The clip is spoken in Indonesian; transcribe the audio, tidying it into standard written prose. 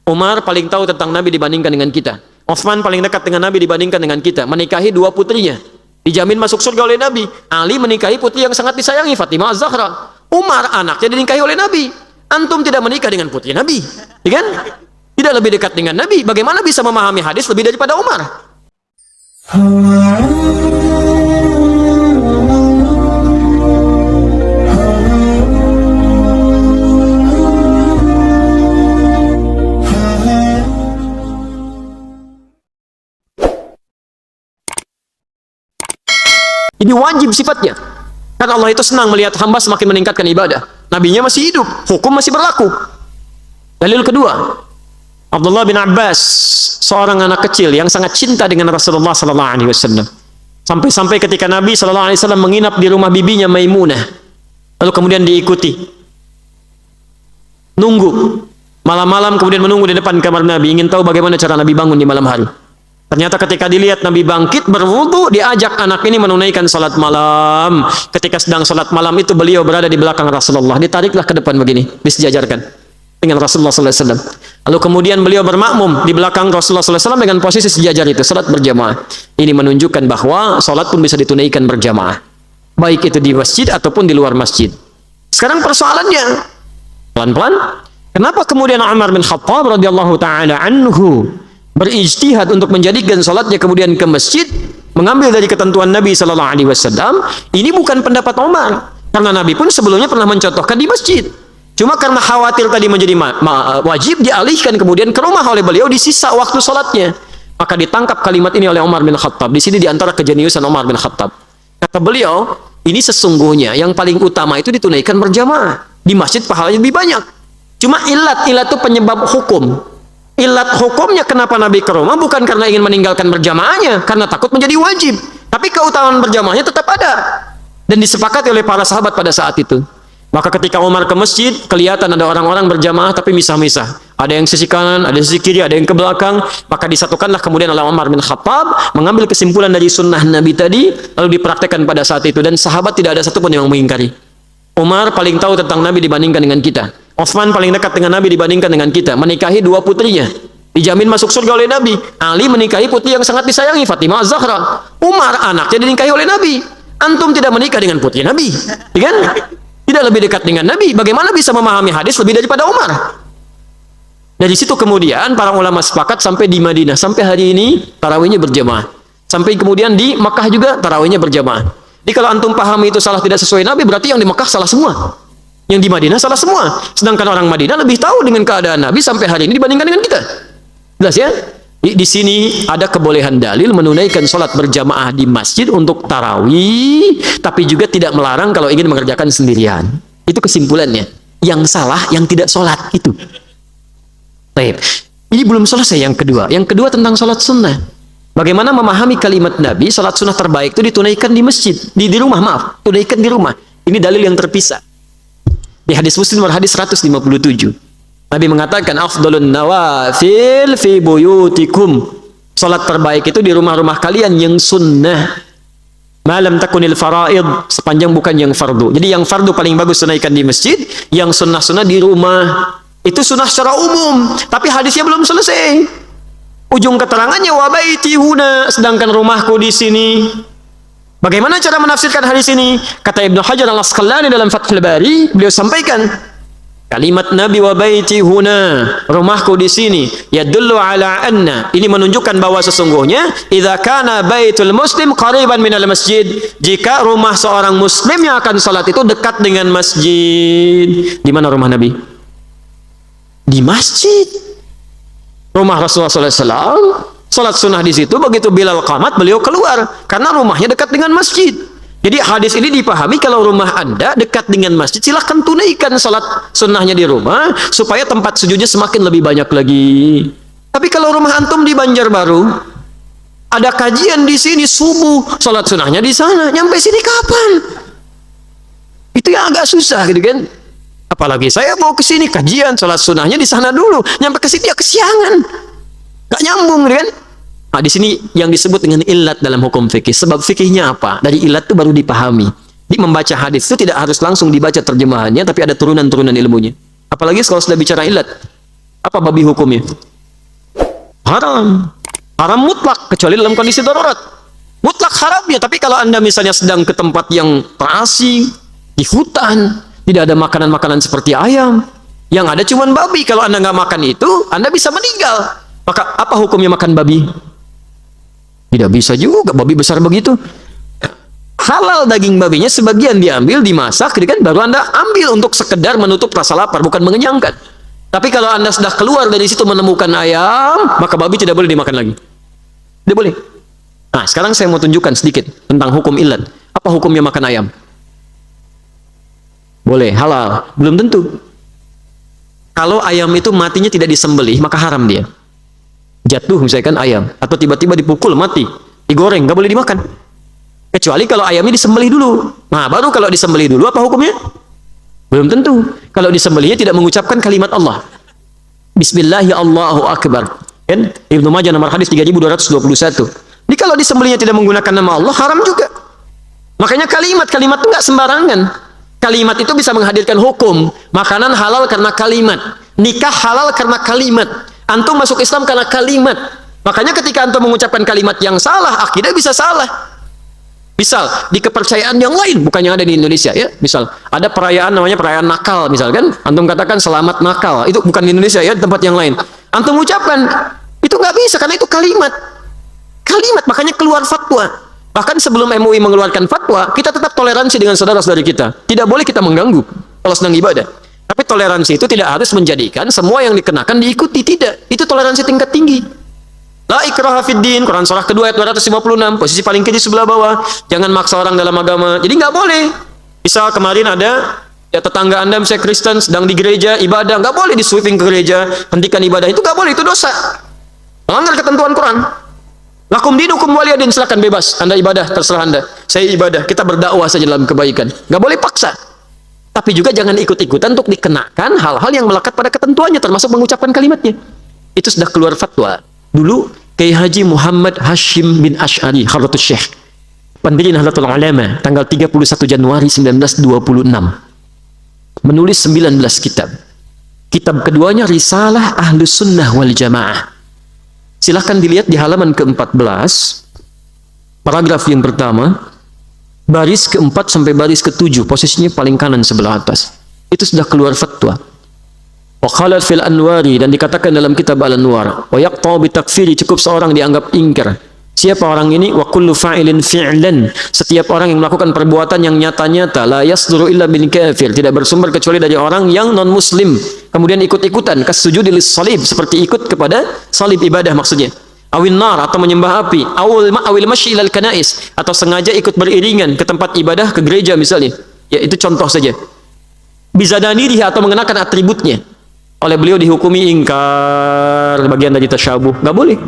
Umar paling tahu tentang Nabi dibandingkan dengan kita. Utsman paling dekat dengan Nabi dibandingkan dengan kita. Menikahi dua putrinya, dijamin masuk surga oleh Nabi. Ali menikahi putri yang sangat disayangi, Fatimah Az-Zahra. Umar anaknya dinikahi oleh Nabi. Antum tidak menikah dengan putri Nabi, ya kan? Tidak lebih dekat dengan Nabi. Bagaimana bisa memahami hadis lebih daripada Umar? Ini wajib sifatnya. Karena Allah itu senang melihat hamba semakin meningkatkan ibadah. Nabinya masih hidup, hukum masih berlaku. Dalil kedua, Abdullah bin Abbas, seorang anak kecil yang sangat cinta dengan Rasulullah SAW. Sampai-sampai ketika Nabi SAW menginap di rumah bibinya Maimunah, lalu kemudian diikuti, nunggu malam-malam, kemudian menunggu di depan kamar Nabi, ingin tahu bagaimana cara Nabi bangun di malam hari. Ternyata ketika dilihat Nabi bangkit berwudu, diajak anak ini menunaikan salat malam. Ketika sedang salat malam itu beliau berada di belakang Rasulullah, ditariklah ke depan begini, disejajarkan dengan Rasulullah SAW. Lalu kemudian beliau bermakmum di belakang Rasulullah SAW dengan posisi sejajar itu, salat berjamaah. Ini menunjukkan bahwa salat pun bisa ditunaikan berjamaah, baik itu di masjid ataupun di luar masjid. Sekarang persoalannya, pelan-pelan, kenapa kemudian Umar bin Khattab radhiyallahu taala anhu berijtihad untuk menjadikan salatnya kemudian ke masjid, mengambil dari ketentuan Nabi sallallahu alaihi wasallam? Ini bukan pendapat Umar, karena Nabi pun sebelumnya pernah mencontohkan di masjid. Cuma karena khawatir tadi menjadi wajib, dialihkan kemudian ke rumah oleh beliau di sisa waktu salatnya. Maka ditangkap kalimat ini oleh Umar bin Khattab. Di sini diantara kejeniusan Umar bin Khattab. Kata beliau, ini sesungguhnya yang paling utama itu ditunaikan berjamaah. Di masjid pahalanya lebih banyak. Cuma ilat itu penyebab hukum. Ilat hukumnya kenapa Nabi ke rumah bukan karena ingin meninggalkan berjamaahnya, karena takut menjadi wajib. Tapi keutamaan berjamaahnya tetap ada dan disepakati oleh para sahabat pada saat itu. Maka ketika Umar ke masjid, kelihatan ada orang-orang berjamaah tapi misah-misah. Ada yang sisi kanan, ada yang sisi kiri, ada yang ke belakang. Maka disatukanlah kemudian oleh Umar bin Khattab, mengambil kesimpulan dari sunnah Nabi tadi, lalu dipraktekkan pada saat itu. Dan sahabat tidak ada satupun yang mengingkari. Umar paling tahu tentang Nabi dibandingkan dengan kita. Utsman paling dekat dengan Nabi dibandingkan dengan kita. Menikahi dua putrinya, dijamin masuk surga oleh Nabi. Ali menikahi putri yang sangat disayangi, Fatimah Az-Zahra. Umar anaknya dinikahi oleh Nabi. Antum tidak menikah dengan putri Nabi, ya kan? Tidak lebih dekat dengan Nabi. Bagaimana bisa memahami hadis lebih daripada Umar? Dari situ kemudian para ulama sepakat sampai di Madinah, sampai hari ini tarawihnya berjamaah. Sampai kemudian di Makkah juga tarawihnya berjamaah. Jadi kalau antum pahami itu salah tidak sesuai Nabi, berarti yang di Makkah salah semua. Yang di Madinah salah semua. Sedangkan orang Madinah lebih tahu dengan keadaan Nabi sampai hari ini dibandingkan dengan kita. Jelas ya? Di sini ada kebolehan dalil menunaikan sholat berjamaah di masjid untuk tarawih, tapi juga tidak melarang kalau ingin mengerjakan sendirian. Itu kesimpulannya. Yang salah yang tidak sholat itu. Baik. Ini belum selesai yang kedua. Yang kedua tentang sholat sunnah. Bagaimana memahami kalimat Nabi, sholat sunnah terbaik itu ditunaikan di masjid, di rumah, maaf, tunaikan di rumah. Ini dalil yang terpisah. Di hadis Muslim hadis 157. Nabi mengatakan afdhalun nawafil fi buyutikum. Salat terbaik itu di rumah-rumah kalian yang sunnah. Malam takunil faraid, sepanjang bukan yang fardu. Jadi yang fardu paling bagus tunaikan di masjid, yang sunnah-sunnah di rumah. Itu sunnah secara umum, tapi hadisnya belum selesai. Ujung keterangannya wa baiti huna, sedangkan rumahku di sini. Bagaimana cara menafsirkan hadis ini? Kata Ibnu Hajar Al-Asqalani dalam Fathul Bari, beliau sampaikan kalimat Nabi wa baiti huna, rumahku di sini, yadullu ala anna, ini menunjukkan bahwa sesungguhnya idza kana baitul muslim qariban minal masjid, jika rumah seorang muslim yang akan salat itu dekat dengan masjid. Di mana rumah Nabi? Di masjid. Rumah Rasulullah SAW, salat sunnah di situ. Begitu Bilal qamat, beliau keluar karena rumahnya dekat dengan masjid. Jadi hadis ini dipahami kalau rumah Anda dekat dengan masjid, silahkan tunaikan salat sunnahnya di rumah supaya tempat sujudnya semakin lebih banyak lagi. Tapi kalau rumah antum di Banjarbaru, ada kajian di sini subuh, salat sunnahnya di sana, nyampe sini kapan? Itu yang agak susah gitu kan. Apalagi saya mau ke sini kajian salat sunnahnya di sana dulu, nyampe ke sini ya kesiangan. Gak nyambung kan? Nah, di sini yang disebut dengan ilat dalam hukum fikih. Sebab fikihnya apa? Dari ilat itu baru dipahami. Di membaca hadis itu tidak harus langsung dibaca terjemahannya, tapi ada turunan-turunan ilmunya. Apalagi kalau sudah bicara ilat. Apa babi hukumnya? Haram. Haram mutlak, kecuali dalam kondisi darurat. Mutlak haramnya, tapi kalau Anda misalnya sedang ke tempat yang terasing, di hutan, tidak ada makanan-makanan seperti ayam, yang ada cuma babi. Kalau Anda nggak makan itu, Anda bisa meninggal. Maka apa hukumnya makan babi? Tidak bisa juga, babi besar begitu. Halal daging babinya, sebagian diambil, dimasak, kan baru Anda ambil untuk sekedar menutup rasa lapar, bukan mengenyangkan. Tapi kalau Anda sudah keluar dari situ menemukan ayam, maka babi tidak boleh dimakan lagi. Tidak boleh. Nah, sekarang saya mau tunjukkan sedikit tentang hukum ilat. Apa hukumnya makan ayam? Boleh, halal. Belum tentu. Kalau ayam itu matinya tidak disembelih, maka haram dia. Jatuh misalkan ayam, atau tiba-tiba dipukul mati, digoreng, nggak boleh dimakan. Kecuali kalau ayamnya disembelih dulu. Nah, baru kalau disembelih dulu apa hukumnya? Belum tentu. Kalau disembelihnya tidak mengucapkan kalimat Allah. Bismillahi Allahu Akbar. Kan? Ibnu Majah nomor hadis 3221. Jadi kalau disembelihnya tidak menggunakan nama Allah, haram juga. Makanya kalimat itu nggak sembarangan. Kalimat itu bisa menghadirkan hukum. Makanan halal karena kalimat. Nikah halal karena kalimat. Antum masuk Islam karena kalimat. Makanya ketika antum mengucapkan kalimat yang salah, akidah bisa salah. Misal, di kepercayaan yang lain, bukan yang ada di Indonesia, ya. Misal, ada perayaan namanya perayaan nakal, misalkan. Antum katakan selamat nakal. Itu bukan di Indonesia, ya, di tempat yang lain. Antum ucapkan, itu nggak bisa, karena itu kalimat. Kalimat, makanya keluar fatwa. Bahkan sebelum MUI mengeluarkan fatwa, kita tetap toleransi dengan saudara-saudari kita. Tidak boleh kita mengganggu kalau sedang ibadah. Tapi toleransi itu tidak harus menjadikan semua yang dikenakan diikuti, tidak. Itu toleransi tingkat tinggi. La ikraha fid din, Quran surah kedua ayat 256, posisi paling kiri sebelah bawah. Jangan maksa orang dalam agama. Jadi nggak boleh. Misal kemarin ada ya tetangga Anda misalnya Kristen sedang di gereja ibadah, nggak boleh di sweeping ke gereja, hentikan ibadah, itu nggak boleh, itu dosa. Melanggar ketentuan Quran. Lakum dinukum waliyadin, silakan bebas. Anda ibadah, terserah Anda. Saya ibadah, kita berdakwah saja dalam kebaikan. Nggak boleh paksa. Tapi juga jangan ikut-ikutan untuk dikenakan hal-hal yang melekat pada ketentuannya, termasuk mengucapkan kalimatnya. Itu sudah keluar fatwa. Dulu Kiai Haji Muhammad Hashim bin Ash'ari Khadratus Syekh, pendiri Nahdlatul Ulama, tanggal 31 Januari 1926, menulis 19 kitab. Kitab keduanya Risalah Ahlus Sunnah wal Jamaah. Silahkan dilihat di halaman ke-14, paragraf yang pertama, baris ke-4 sampai baris ke-7, posisinya paling kanan sebelah atas. Itu sudah keluar fatwa. Wa qalat fil anwari, dan dikatakan dalam kitab Al-Anwar, wa yaqta bi takfiri, cukup seorang dianggap ingkar. Siapa orang ini? Wa kullu fa'ilin fi'lan, setiap orang yang melakukan perbuatan yang nyata-nyata, la yasduru illa bil kafir, tidak bersumber kecuali dari orang yang non muslim, kemudian ikut-ikutan kasujudi lis salib, seperti ikut kepada salib ibadah maksudnya. Awin nar, atau menyembah api, awil masyi ilal kanais, atau sengaja ikut beriringan ke tempat ibadah, ke gereja misalnya. Ya, itu contoh saja. Bizadani dia, atau mengenakan atributnya. Oleh beliau dihukumi ingkar, bagian dari tasyabuh, nggak boleh.